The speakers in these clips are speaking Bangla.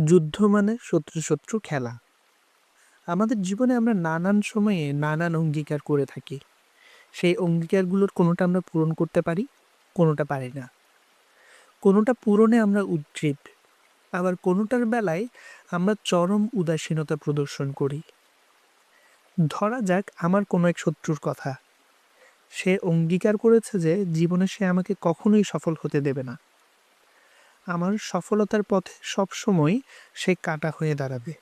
যুদ্ধ মানে শত্রু শত্রু খেলা। আমাদের জীবনে আমরা নানান সময়ে নানান অঙ্গীকার করে থাকি। সেই অঙ্গীকারগুলোর কোনোটা আমরা পূরণ করতে পারি, কোনোটা পারি না। কোনোটা পূরণে আমরা উদগ্রীব, আবার কোনোটার বেলায় আমরা চরম উদাসীনতা প্রদর্শন করি। ধরা যাক আমার কোনো এক শত্রুর কথা। সে অঙ্গীকার করেছে যে জীবনে সে আমাকে কখনোই সফল হতে দেবে না। আমার সফলতার পথে সবসময় সে কাঁটা হয়ে দাঁড়াবে।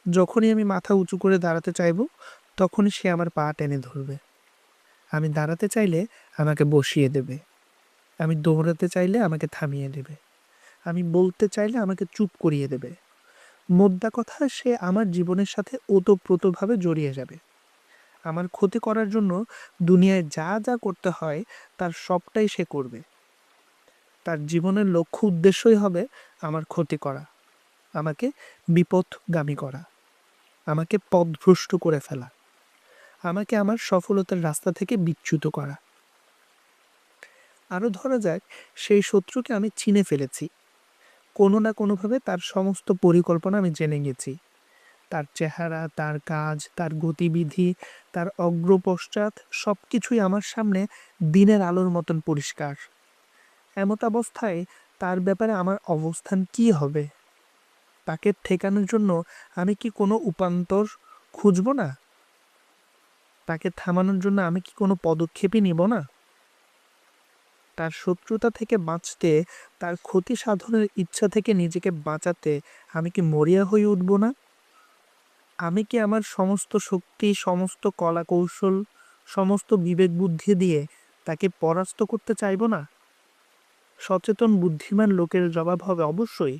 যখনই আমি মাথা উঁচু করে দাঁড়াতে চাইব, তখনই সে আমার পা টেনে ধরবে। আমি দাঁড়াতে চাইলে আমাকে বসিয়ে দেবে। আমি দৌড়াতে চাইলে আমাকে থামিয়ে দেবে। আমি বলতে চাইলে আমাকে চুপ করিয়ে দেবে। মোদ্দা কথা, সে আমার জীবনের সাথে ওতপ্রোতভাবে জড়িয়ে যাবে। আমার ক্ষতি করার জন্য দুনিয়ায় যা যা করতে হয় তার সবটাই সে করবে। তার জীবনের লক্ষ্য উদ্দেশ্যই হবে আমার ক্ষতি করা, আমাকে বিপথগামী করা, আমাকে পথভ্রষ্ট করে ফেলা, আমাকে আমার সফলতার রাস্তা থেকে বিচ্যুত করা। আরও ধরা যাক, সেই শত্রুকে আমি চিনে ফেলেছি। কোনো না কোনোভাবে তার সমস্ত পরিকল্পনা আমি জেনে গেছি। তার চেহারা, তার কাজ, তার গতিবিধি, তার অগ্রপশ্চাৎ সব কিছুই আমার সামনে দিনের আলোর মতন পরিষ্কার। এমত অবস্থায় তার ব্যাপারে আমার অবস্থান কি হবে? তাকে ঠেকানোর জন্য আমি কি কোনো উপান্তর খুঁজব না? তাকে থামানোর জন্য আমি কি কোনো পদক্ষেপই নিব না? তার শত্রুতা থেকে বাঁচতে, তার ক্ষতি সাধনের ইচ্ছা থেকে নিজেকে বাঁচাতে আমি কি মরিয়া হয়ে উঠব না? আমি কি আমার সমস্ত শক্তি, সমস্ত কলা কৌশল, সমস্ত বিবেক বুদ্ধি দিয়ে তাকে পরাস্ত করতে চাইব না? সচেতন বুদ্ধিমান লোকের জবাব হবে অবশ্যই।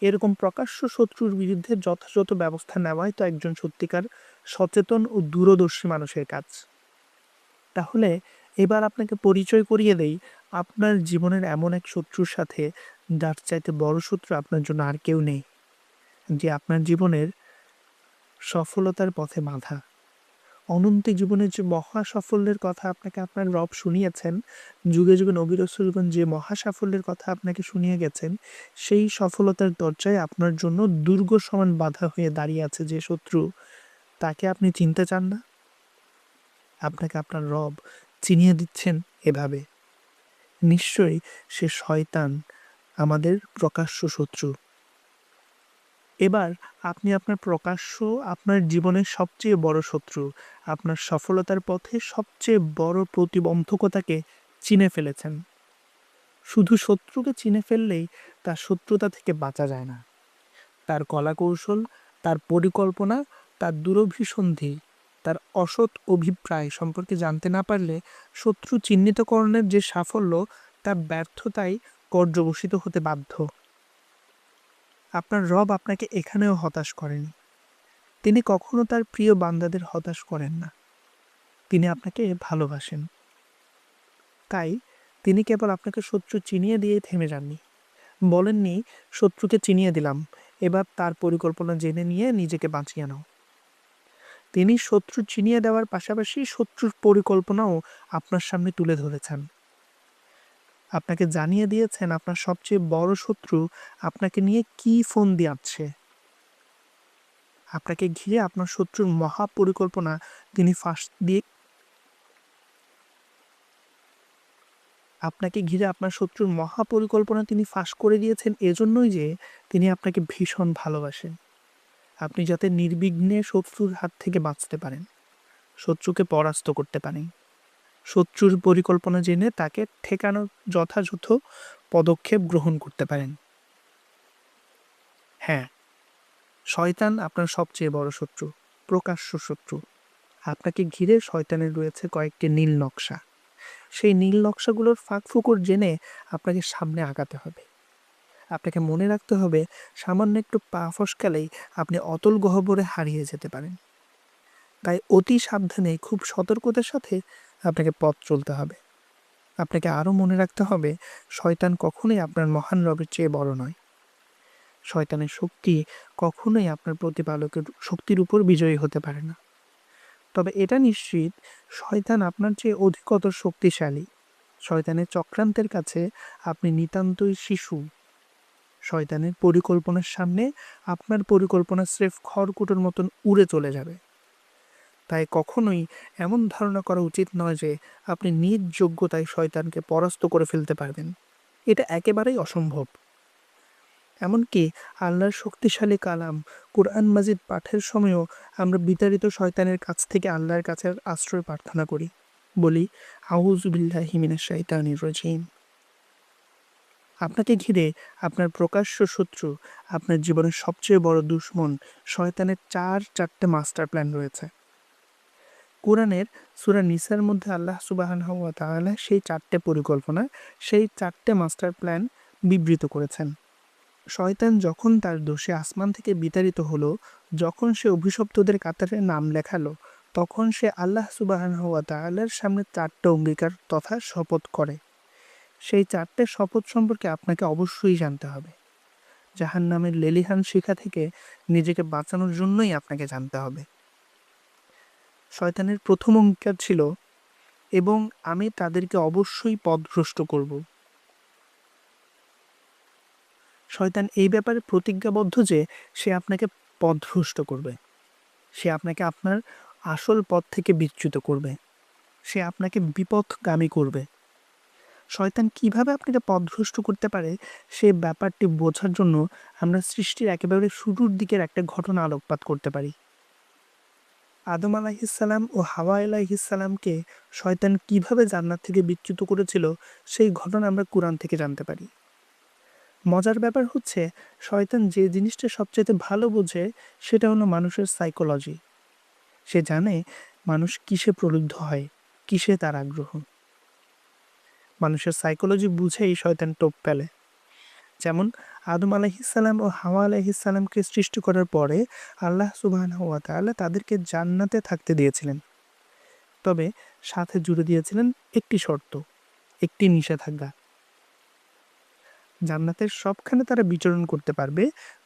এরকম প্রকাশ্য শত্রুর বিরুদ্ধে যথাযথ ব্যবস্থা নেওয়াই তো একজন সত্যিকার সচেতন ও দূরদর্শী মানুষের কাজ। তাহলে এবার আপনাকে পরিচয় করিয়ে দেই আপনার জীবনের এমন এক শত্রুর সাথে, যার চাইতে বড় শত্রু আপনার জন্য আর কেউ নেই, যে আপনার জীবনের সফলতার পথে বাঁধা। অনন্ত জীবনের যে মহা সাফল্যের কথা আপনাকে আপনার রব শুনিয়েছেন, যুগে যুগে নবী রাসূলগণ যে মহা সাফল্যের কথা আপনাকে শুনিয়ে গেছেন, সেই সফলতার দরজায় আপনার জন্য দুর্গ সমান বাধা হয়ে দাঁড়িয়ে আছে যে শত্রু, তাকে আপনি চিনতে চান না? আপনাকে আপনার রব চিনিয়ে দিচ্ছেন এভাবে, নিশ্চয়ই সে শয়তান, আমাদের প্রকাশ্য শত্রু। এবার আপনি আপনার প্রকাশ্য, আপনার জীবনের সবচেয়ে বড় শত্রু, আপনার সফলতার পথে সবচেয়ে বড় প্রতিবন্ধকতাকে চিনে ফেলেছেন। শুধু শত্রুকে চিনে ফেললেই তার শত্রুতা থেকে বাঁচা যায় না। তার কলাকৌশল, তার পরিকল্পনা, তার দূরভিসন্ধি, তার অসৎ অভিপ্রায় সম্পর্কে জানতে না পারলে শত্রু চিহ্নিতকরণের যে সাফল্য, তার ব্যর্থতায় পর্যবসিত হতে বাধ্য। আপনার রব আপনাকে এখানেও হতাশ করেনি। তিনি কখনো তার প্রিয় বান্দাদের হতাশ করেন না। তিনি আপনাকে ভালোবাসেন। তাই তিনি কেবল আপনাকে শত্রু চিনিয়ে দিয়ে থেমে যাননি। বলেননি, শত্রুকে চিনিয়ে দিলাম, এবার তার পরিকল্পনা জেনে নিয়ে নিজেকে বাঁচিয়ে নাও। তিনি শত্রু চিনিয়ে দেওয়ার পাশাপাশি শত্রুর পরিকল্পনাও আপনার সামনে তুলে ধরেছেন। আপনাকে জানিয়ে দিয়েছেন আপনার সবচেয়ে বড় শত্রু আপনাকে নিয়ে কী ফোন দিয়াচ্ছে। আপনাকে ঘিরে আপনার শত্রুর মহা পরিকল্পনা তিনি ফাঁস দিয়ে আপনাকে ঘিরে আপনার শত্রুর মহা পরিকল্পনা তিনি ফাঁস করে দিয়েছেন এজন্যই যে তিনি আপনাকে ভীষণ ভালোবাসেন। আপনি যাতে নির্বিঘ্নে শত্রুর হাত থেকে বাঁচতে পারেন, শত্রুকে পরাস্ত করতে পারেন, শত্রুর পরিকল্পনা জেনে তাকে ঠেকানোর যথাযথ পদক্ষেপ গ্রহণ করতে পারেন। হ্যাঁ, শয়তান আপনার সবচেয়ে বড় শত্রু, প্রকাশ্য শত্রু। আপনাকে ঘিরে শয়তানের রয়েছে কয়েকটি নীল নকশা। সেই নীল নকশাগুলোর ফাঁক-ফোকর জেনে আপনাকে সামনে আগাতে হবে। আপনাকে মনে রাখতে হবে, সামান্য একটু পা ফসকালেই আপনি অতল গহ্বরে হারিয়ে যেতে পারেন। তাই অতি সাবধানে, খুব সতর্কতার সাথে আপনাকে পথ চলতে হবে। আপনাকে আরও মনে রাখতে হবে, শয়তান কখনোই আপনার মহান রবের চেয়ে বড় নয়। শয়তানের শক্তি কখনোই আপনার প্রতিপালকের শক্তির উপর বিজয়ী হতে পারে না। তবে এটা নিশ্চিত, শয়তান আপনার চেয়ে অধিকতর শক্তিশালী। শয়তানের চক্রান্তের কাছে আপনি নিতান্তই শিশু। শয়তানের পরিকল্পনার সামনে আপনার পরিকল্পনা স্রেফ খড়কুটোর মতন উড়ে চলে যাবে। তাই কখনোই এমন ধারণা করা উচিত নয় যে আপনি নিজ যোগ্যতায় শয়তানকে পরাস্ত করে ফেলতে পারবেন। এটা একেবারেই অসম্ভব। এমনকি আল্লাহর শক্তিশালী কালাম কুরআন মাজিদ পাঠের সময়ও আমরা বিতাড়িত শয়তানের কাছ থেকে আল্লাহর কাছে আশ্রয় প্রার্থনা করি, বলি আউযু বিল্লাহি মিনাশ শাইতানির রাজিম। আপনাকে ঘিরে আপনার প্রকাশ্য শত্রু, আপনার জীবনের সবচেয়ে বড় দুশমন শয়তানের চারটে মাস্টার প্ল্যান রয়েছে। কোরআনের সূরা নিসার মধ্যে আল্লাহ সুবহানাহু ওয়া তাআলা সেই 4টে পরিকল্পনা, সেই 4টে মাস্টার প্ল্যান বিবৃত করেছেন। শয়তান যখন তার দোষে আসমান থেকে বিতাড়িত হলো, যখন সে অভিশপ্তদের কাতারে নাম লেখালো, তখন সে আল্লাহ সুবহানাহু ওয়া তাআলার সামনে 4টে অঙ্গীকার তথা শপথ করে। সেই 4টে শপথ সম্পর্কে আপনাকে অবশ্যই জানতে হবে। জাহান্নামের লেলিহান শিখা থেকে নিজেকে বাঁচানোর জন্যই আপনাকে জানতে হবে। শয়তানের প্রথম অঙ্গীকার ছিল, এবং আমি তাদেরকে অবশ্যই পথভ্রষ্ট করব। শয়তান এই ব্যাপারে প্রতিজ্ঞাবদ্ধ যে সে আপনাকে পথভ্রষ্ট করবে, সে আপনাকে আপনার আসল পথ থেকে বিচ্যুত করবে, সে আপনাকে বিপথগামী করবে। শয়তান কিভাবে আপনাকে পথভ্রষ্ট করতে পারে সে ব্যাপারটি বোঝার জন্য আমরা সৃষ্টির একেবারে শুরুর দিকের একটা ঘটনা আলোকপাত করতে পারি। আদম আলাইহিসসালাম ও হাওয়া আলাইহিসসালামকে শয়তান কিভাবে জান্নাত থেকে বিচ্যুত করেছিল সেই ঘটনা আমরা কুরআন থেকে জানতে পারি। মজার ব্যাপার হচ্ছে, শয়তান যে জিনিসটা সবচেয়ে ভালো বোঝে সেটা হলো মানুষের সাইকোলজি। সে জানে মানুষ কিসে প্রলুব্ধ হয়, কিসে তার আগ্রহ। মানুষের সাইকোলজি বুঝেই শয়তান টোপ ফেলে। যেমন আদম আলাইহিসসালাম ও হাওয়া আলাইহিসসালামকে সৃষ্টি করার পরে আল্লাহ সুবহানাহু ওয়া তাআলা তাদেরকে জান্নাতে থাকতে দিয়েছিলেন, তবে সাথে জুড়ে দিয়েছিলেন একটি শর্ত, একটি নিষেধাজ্ঞা। জান্নাতের সবখানে তারা বিচরণ করতে পারবে,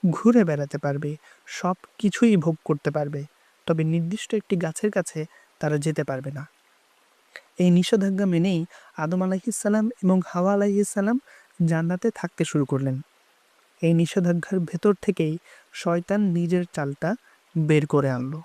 ঘুরে বেড়াতে পারবে, সব কিছুই ভোগ করতে পারবে, তবে নির্দিষ্ট একটি গাছের কাছে তারা যেতে পারবে না। এই নিষেধাজ্ঞা মেনেই আদম আলাইহিসসালাম এবং হাওয়া আলাইহিসসালাম জান্নাতে থাকতে শুরু করলেন। এই নিষেধাজ্ঞার ভেতর থেকেই শয়তান নিজের চালটা বের করে আনলো।